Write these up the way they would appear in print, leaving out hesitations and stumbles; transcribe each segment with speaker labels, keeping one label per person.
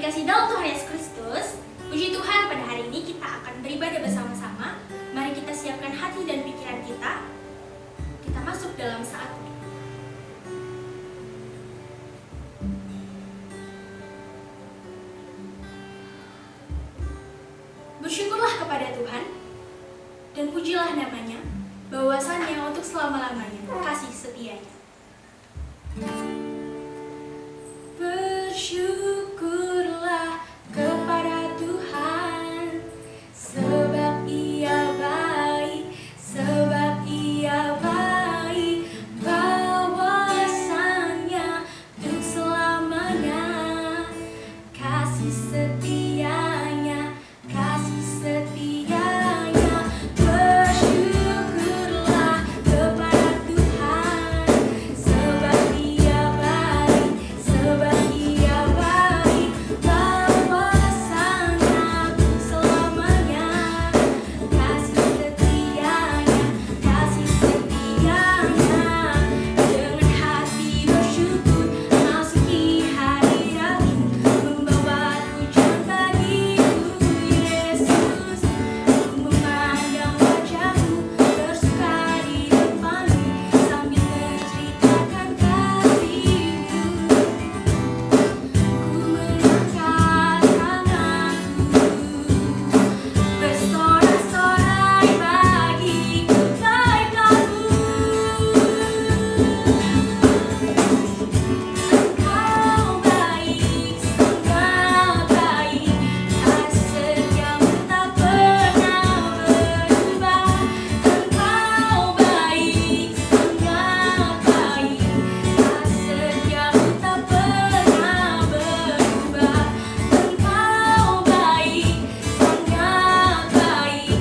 Speaker 1: Yang dikasihi dalam Tuhan Yesus Kristus, puji Tuhan, pada hari ini kita akan beribadah bersama-sama. Mari kita siapkan hati dan pikiran kita. Kita masuk dalam saat ini. Bersyukurlah kepada Tuhan dan pujilah namanya, bahwasannya untuk selama-lamanya kasih setianya. Bersyukurlah kepada Tuhan, sebab Ia baik, bahwasannya untuk selamanya kasih setianya, kasih setianya. Bersyukurlah kepada Tuhan, sebab Ia baik, bahwasannya untuk selamanya kasih setianya, kasih setianya. Dengan hati bersyukur masuki hadirat-Mu, membawa pujian bagi-Mu Yesus. Memandang wajah-Mu, bersuka di depan-Mu, sambil menceritakan kasih-Mu. Ku mengangkat tanganku, bersorak-sorai bagi kebaikan-Mu. Engkau baik, sangat baik, kasih setiamu tak pernah berubah. Engkau baik, sangat baik, kasih setiamu tak pernah berubah. Engkau baik, sangat baik,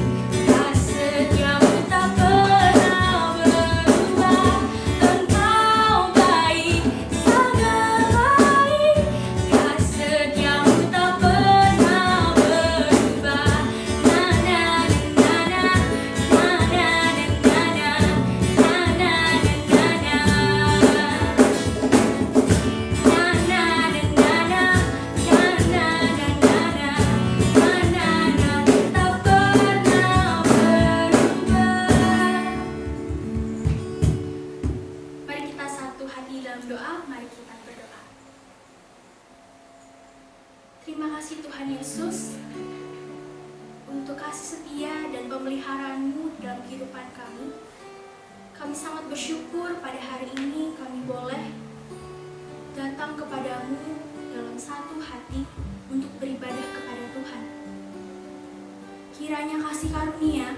Speaker 1: kasih setiamu tak pernah berubah. Engkau baik, sangat baik, kasih setiamu tak pernah berubah. Na na na na na na Mari kita satu hati dalam doa, mari kita berdoa. Terima kasih Tuhan Yesus untuk kasih setia dan pemeliharaan-Mu dalam kehidupan kami. Kami sangat bersyukur pada hari ini kami boleh datang kepadamu dalam satu hati untuk beribadah kepada Tuhan. Kiranya kasih karunia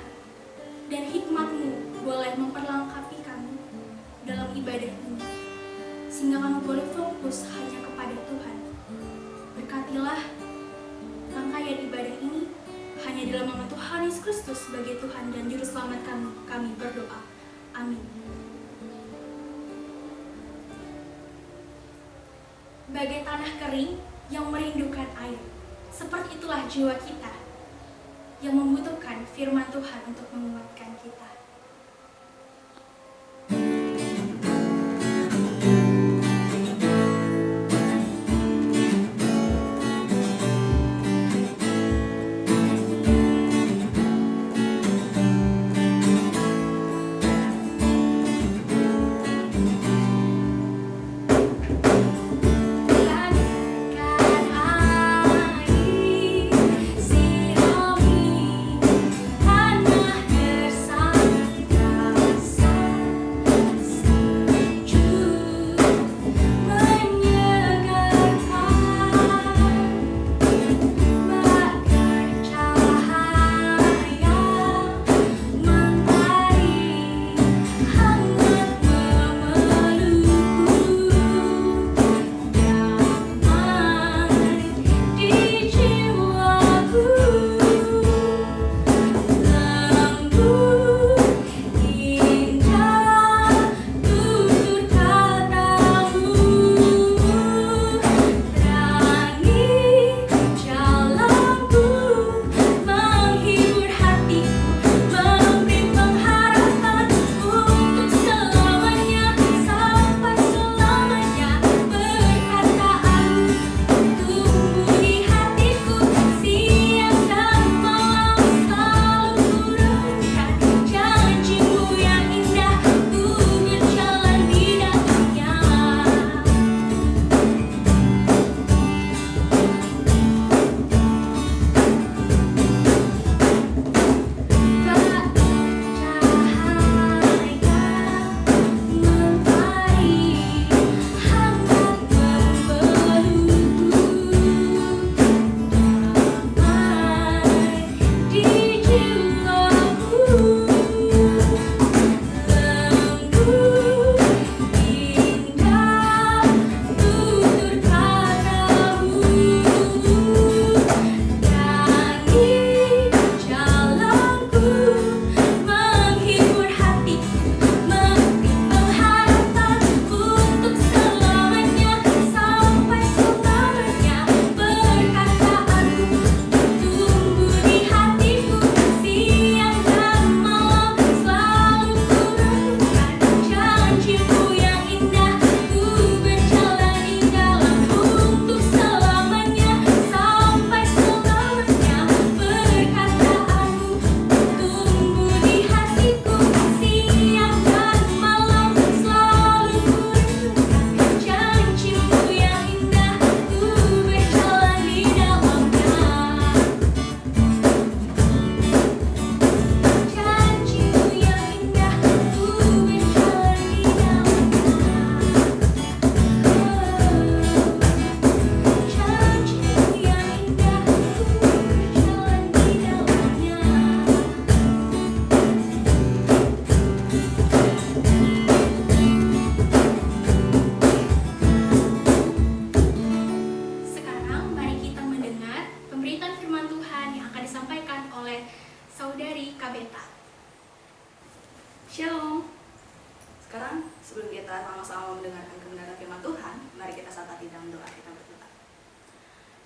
Speaker 1: dan hikmat-Mu boleh memperlengkapi kami dalam ibadah ini, sehingga kami boleh fokus hanya kepada Tuhan. Berkatilah rangkaian ibadah ini hanya dalam nama Tuhan Yesus Kristus sebagai Tuhan dan Juru Selamat kami berdoa. Amin. Bagai tanah kering yang merindukan air, seperti itulah jiwa kita yang membutuhkan firman Tuhan untuk menguatkan kita. Sirami tanah gersang.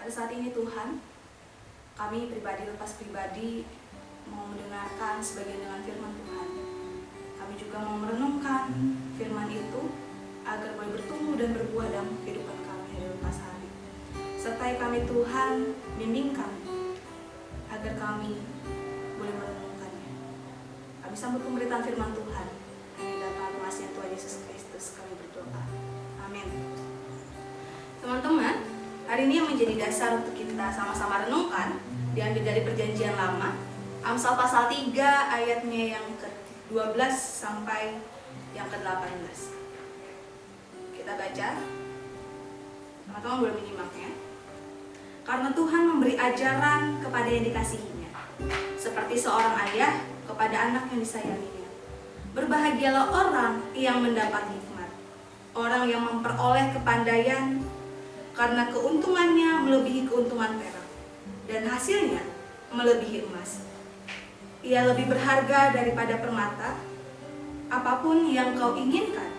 Speaker 2: Pada saat ini Tuhan, kami pribadi lepas pribadi mau mendengarkan sebagian dengan firman Tuhan. Kami juga mau merenungkan firman itu agar boleh bertumbuh dan berbuah dalam kehidupan kami hari lepas hari. Sertai kami Tuhan, bimbing kami agar kami boleh merenungkannya. Kami sambut pemberitaan firman Tuhan. Hanya dalam nama Tuhan Yesus Kristus kami berdoa. Amin. Teman-teman, hari ini yang menjadi dasar untuk kita sama-sama renungkan diambil dari Perjanjian Lama, Amsal pasal 3 ayatnya yang ke-12 sampai yang ke-18. Kita baca. Teman-teman boleh menyimaknya. Karena Tuhan memberi ajaran kepada yang dikasihinya, seperti seorang ayah kepada anak yang disayanginya. Berbahagialah orang yang mendapat hikmat, orang yang memperoleh kepandaian, karena keuntungannya melebihi keuntungan perak, dan hasilnya melebihi emas. Ia lebih berharga daripada permata. Apapun yang kau inginkan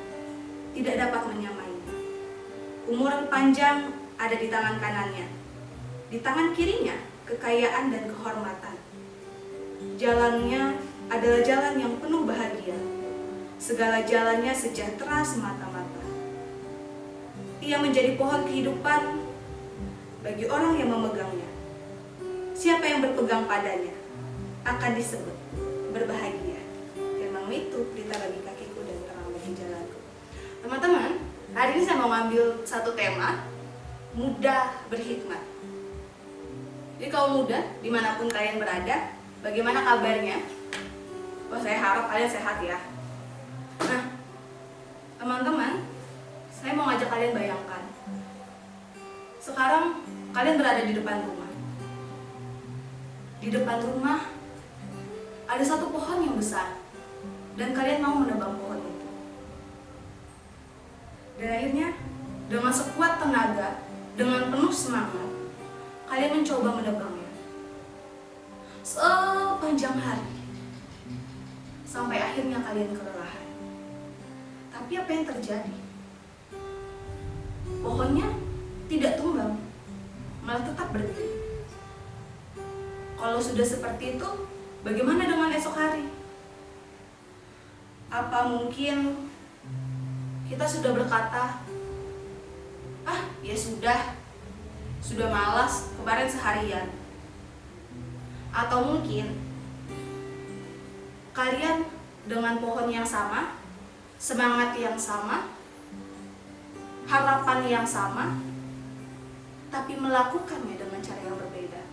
Speaker 2: tidak dapat menyamainya. Umur panjang ada di tangan kanannya, di tangan kirinya kekayaan dan kehormatan. Jalannya adalah jalan yang penuh bahagia, segala jalannya sejahtera semata-mata. Ia menjadi pohon kehidupan bagi orang yang memegangnya. Siapa yang berpegang padanya akan disebut berbahagia. Firman-Mu itu pelita bagi kakiku dan terang bagi jalanku. Teman-teman, hari ini saya mau ngambil satu tema, muda berhikmat. Jadi kaum muda, dimanapun kalian berada, bagaimana kabarnya? Saya harap kalian sehat ya. Nah, teman-teman, saya mau ngajak kalian bayangkan. Sekarang kalian berada di depan rumah. Di depan rumah ada satu pohon yang besar, dan kalian mau menebang pohon itu. Dan akhirnya, dengan sekuat tenaga, dengan penuh semangat, kalian mencoba menebangnya sepanjang hari, sampai akhirnya kalian kelelahan. Tapi apa yang terjadi? Pohonnya tidak tumbang, malah tetap berdiri. Kalau sudah seperti itu, bagaimana dengan esok hari? Apa mungkin kita sudah berkata, ya sudah malas kemarin seharian. Atau mungkin kalian dengan pohon yang sama, semangat yang sama, harapan yang sama, tapi melakukannya dengan cara yang berbeda.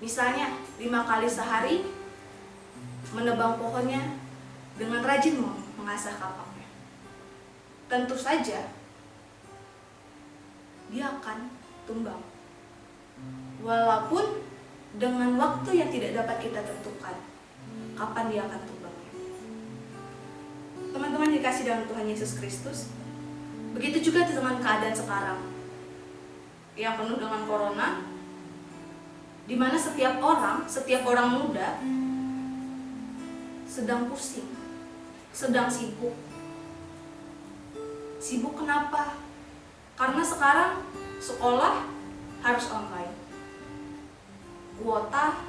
Speaker 2: Misalnya 5 kali sehari menebang pohonnya dengan rajin mengasah kapaknya. Tentu saja dia akan tumbang, walaupun dengan waktu yang tidak dapat kita tentukan kapan dia akan tumbangnya. Teman-teman dikasih dalam Tuhan Yesus Kristus, begitu juga dengan keadaan sekarang yang penuh dengan corona, di mana setiap orang muda sedang pusing, sedang sibuk. Sibuk kenapa? Karena sekarang sekolah harus online, kuota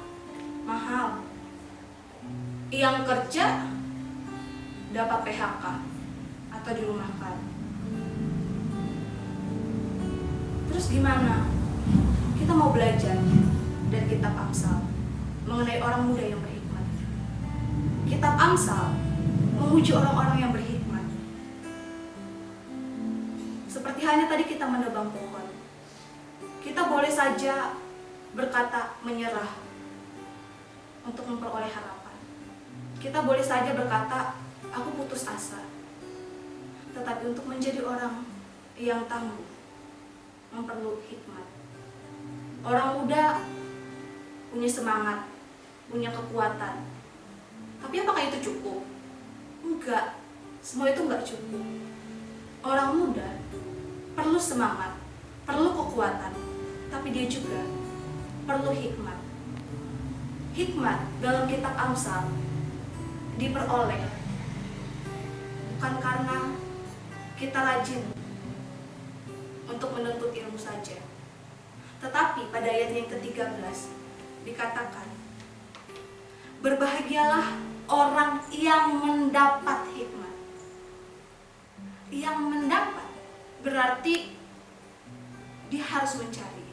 Speaker 2: mahal, yang kerja dapat PHK atau dirumahkan. Terus gimana? Kita mau belajar dari kitab Amsal mengenai orang muda yang berhikmat. Kitab Amsal memuji orang-orang yang berhikmat. Seperti halnya tadi kita menebang pohon, kita boleh saja berkata menyerah untuk memperoleh harapan. Kita boleh saja berkata, aku putus asa. Tetapi untuk menjadi orang yang tangguh, memperlu hikmat. Orang muda punya semangat, punya kekuatan. Tapi apakah itu cukup? Enggak, semua itu enggak cukup. Orang muda perlu semangat, perlu kekuatan, tapi dia juga perlu hikmat. Hikmat dalam kitab Amsal diperoleh bukan karena kita rajin untuk menuntut ilmu saja, Tetapi pada ayat yang ke-13 dikatakan, berbahagialah orang yang mendapat hikmat. Yang mendapat berarti dia harus mencari.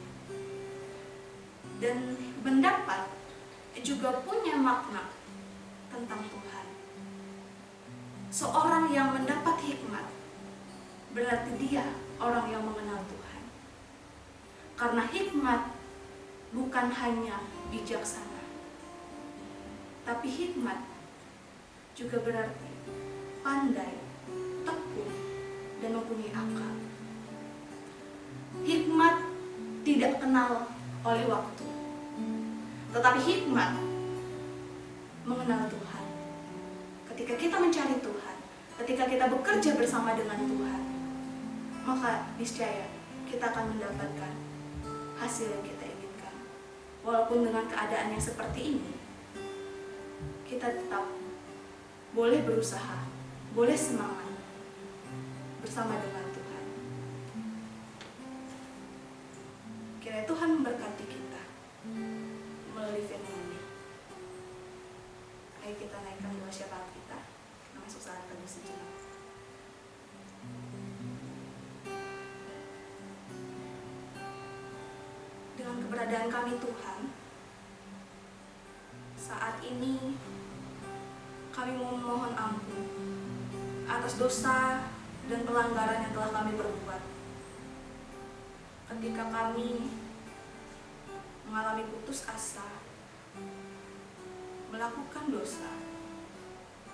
Speaker 2: Dan mendapat juga punya makna tentang Tuhan. Seorang yang mendapat hikmat berarti dia orang yang mengenal Tuhan. Karena hikmat bukan hanya bijaksana, tapi hikmat juga berarti pandai, tekun, dan mempunyai akal. Hikmat tidak kenal oleh waktu, tetapi hikmat mengenal Tuhan. Ketika kita mencari Tuhan, ketika kita bekerja bersama dengan Tuhan, maka niscaya kita akan mendapatkan hasil yang kita inginkan. Walaupun dengan keadaan yang seperti ini, kita tetap boleh berusaha, boleh semangat bersama dengan Tuhan. Kiranya Tuhan memberkati kita melalui firman-Nya. Ayo kita naikkan doa syafaat kita. Masuk saat teduh sejenak. Dengan keberadaan kami Tuhan, saat ini kami memohon ampun atas dosa dan pelanggaran yang telah kami perbuat. Ketika kami mengalami putus asa, melakukan dosa,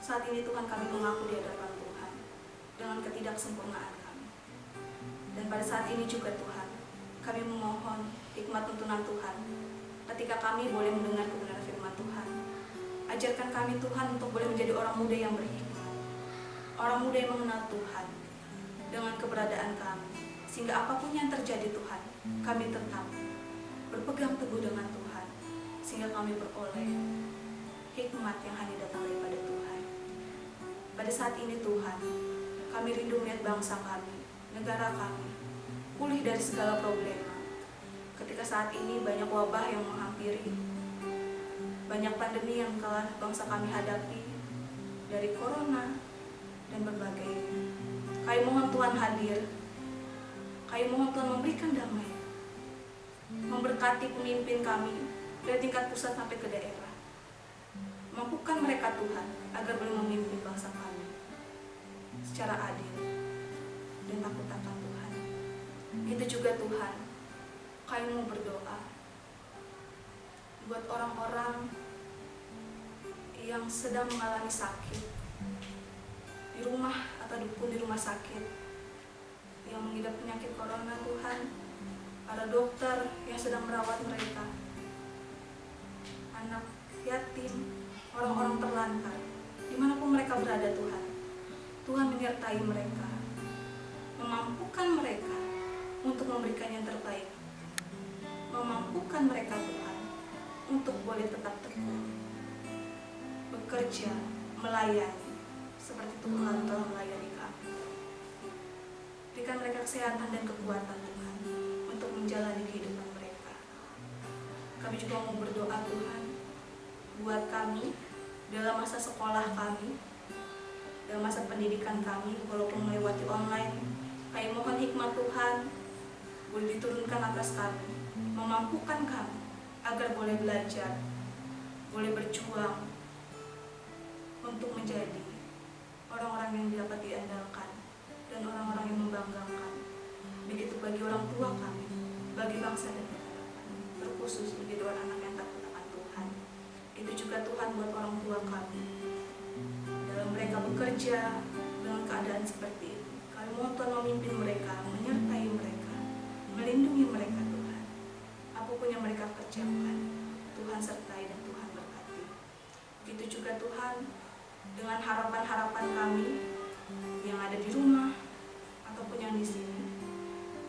Speaker 2: saat ini Tuhan kami mengaku di hadapan Tuhan dengan ketidaksempurnaan kami. Dan pada saat ini juga Tuhan, kami memohon hikmat tuntunan Tuhan ketika kami boleh mendengar kebenaran firman Tuhan. Ajarkan kami Tuhan untuk boleh menjadi orang muda yang berhikmat, orang muda yang mengenal Tuhan dengan keberadaan kami, sehingga apapun yang terjadi Tuhan, kami tetap berpegang teguh dengan Tuhan, sehingga kami beroleh hikmat yang hanya datang daripada Tuhan. Pada saat ini Tuhan, kami rindu melihat bangsa kami, negara kami pulih dari segala problema. Ketika saat ini banyak wabah yang menghampiri, banyak pandemi yang telah bangsa kami hadapi, dari corona dan berbagai. Kami mohon Tuhan hadir, kami mohon Tuhan memberikan damai, memberkati pemimpin kami dari tingkat pusat sampai ke daerah. Mampukan mereka Tuhan agar boleh memimpin bangsa kami secara adil dan takut akan Tuhan. Itu juga Tuhan, kami mau berdoa buat orang-orang yang sedang mengalami sakit di rumah ataupun di rumah sakit, yang mengidap penyakit corona Tuhan, para dokter yang sedang merawat mereka, anak yatim, orang-orang terlantar, dimanapun mereka berada Tuhan. Tuhan menyertai mereka, memampukan mereka untuk memberikan yang terbaik, memampukan mereka Tuhan untuk boleh tetap tekun, bekerja, melayani, seperti Tuhan telah melayani kami. Berikan mereka kesehatan dan kekuatan Tuhan untuk menjalani kehidupan mereka. Kami juga mau berdoa Tuhan buat kami dalam masa sekolah kami, dalam masa pendidikan kami, walaupun melewati online. Kami mohon hikmat Tuhan boleh diturunkan atas kami, memampukan kami agar boleh belajar, boleh berjuang untuk menjadi orang-orang yang dapat diandalkan dan orang-orang yang membanggakan. Begitu bagi orang tua kami, bagi bangsa dan negara kami, terkhusus menjadi orang anak yang takut akan Tuhan. Itu juga Tuhan buat orang tua kami dalam mereka bekerja dengan keadaan seperti ini. Kami mohon Tuhan memimpin mereka, menyertai mereka, melindungi mereka Tuhan. Apapun yang mereka kerjakan, Tuhan sertai dan Tuhan berkati. Begitu juga Tuhan dengan harapan-harapan kami yang ada di rumah ataupun yang di sini.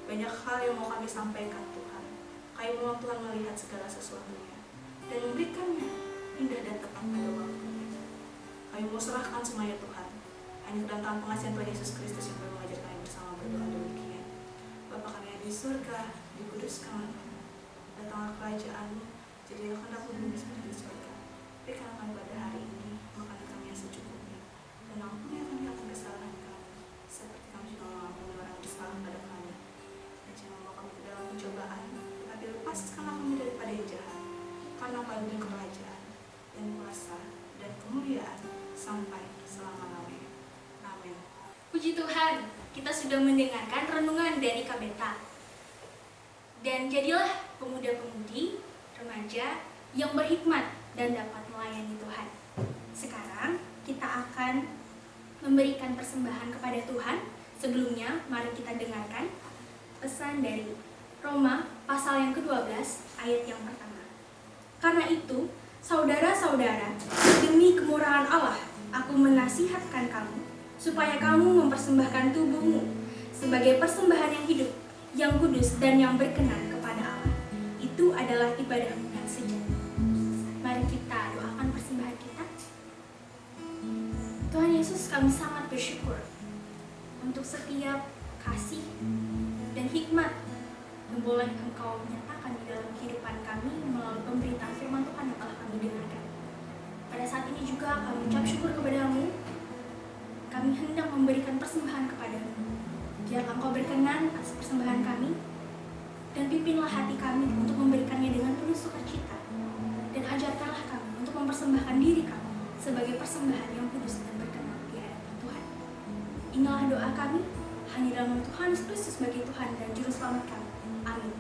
Speaker 2: Banyak hal yang mau kami sampaikan Tuhan. Kami mohon Tuhan melihat segala sesuatunya dan memberikannya indah dan tepat pada waktunya. Kami mau serahkan semuanya Tuhan. Hanya kedatangan pengasihan Tuhan Yesus Kristus yang boleh mengajar kami bersama berdoa demikian. Bapa kami yang di surga, dikuduskan namamu. datanglah kerajaan-Mu, jadilah kehendak-Mu di bumi seperti di surga. Berikanlah kami pada hari ini makanan kami yang secukupnya, dan ampuni kami akan kesalahan kami, seperti kami juga mengampuni orang yang bersalah pada kami. Dan jangan membawa kami ke dalam pencobaan, tetapi lepaskanlah kami daripada yang jahat. Karena Engkau yang kerajaan, dan kuasa, dan kemuliaan sampai selama-lamanya. Amin.
Speaker 1: Puji Tuhan, kita sudah mendengarkan renungan dari Kabeta. Dan jadilah pemuda-pemudi, remaja yang berhikmat dan dapat melayani Tuhan. Sekarang kita akan memberikan persembahan kepada Tuhan. Sebelumnya, mari kita dengarkan pesan dari Roma pasal yang ke-12 ayat yang pertama. Karena itu, saudara-saudara, demi kemurahan Allah, aku menasihatkan kamu supaya kamu mempersembahkan tubuhmu sebagai persembahan yang hidup, yang kudus dan yang berkenan kepada Allah. Itu adalah ibadahmu yang sejati. Mari kita doakan persembahan kita. Tuhan Yesus, kami sangat bersyukur untuk setiap kasih dan hikmat yang boleh Engkau nyatakan di dalam kehidupan kami melalui pemberitaan firman Tuhan yang telah kami dengarkan. Pada saat ini juga kami ucap syukur kepada-Mu. Kami hendak memberikan persembahan kepada-Mu. Biarlah Engkau berkenan atas persembahan kami, dan pimpinlah hati kami untuk memberikannya dengan penuh sukacita, dan ajarkanlah kami untuk mempersembahkan diri kami sebagai persembahan yang kudus dan berkenan di hadapan Tuhan. Inilah doa kami, hanya dalam nama Tuhan Yesus Kristus sebagai Tuhan dan Juru Selamat kami. Amin.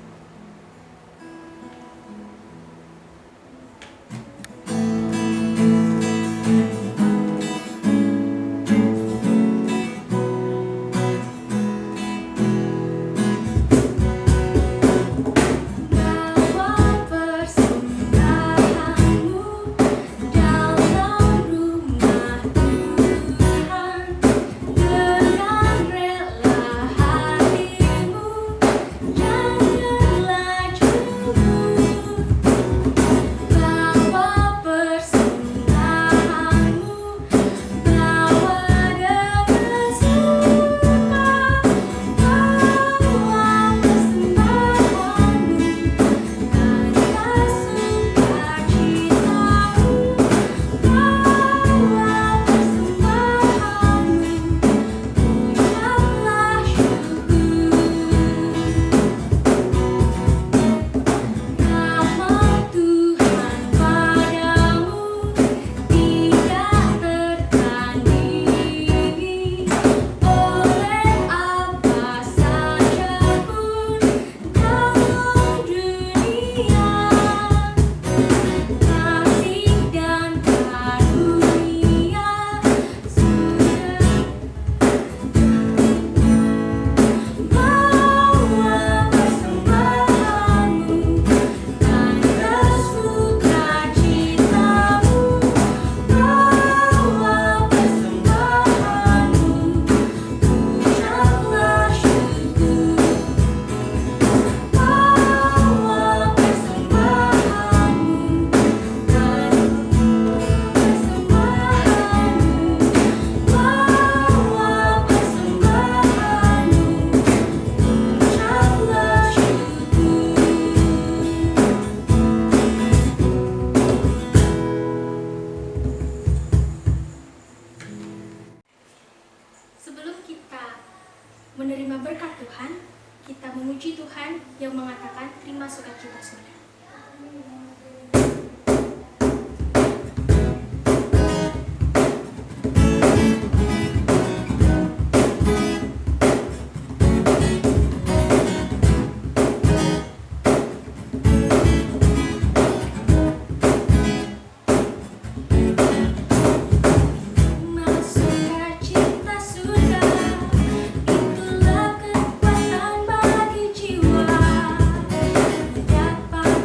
Speaker 1: Menerima berkat Tuhan, kita memuji Tuhan yang mengatakan terima sukacita saudara.
Speaker 3: Itulah kekuatan bagi jiwa, dapat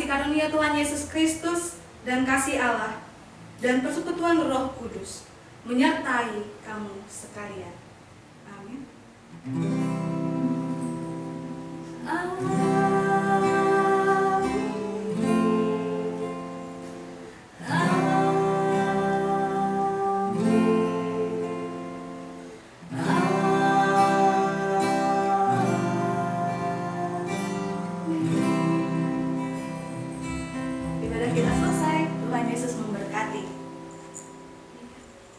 Speaker 2: kasih karunia Tuhan Yesus Kristus dan kasih Allah dan persekutuan Roh Kudus menyertai kamu sekalian. Amin.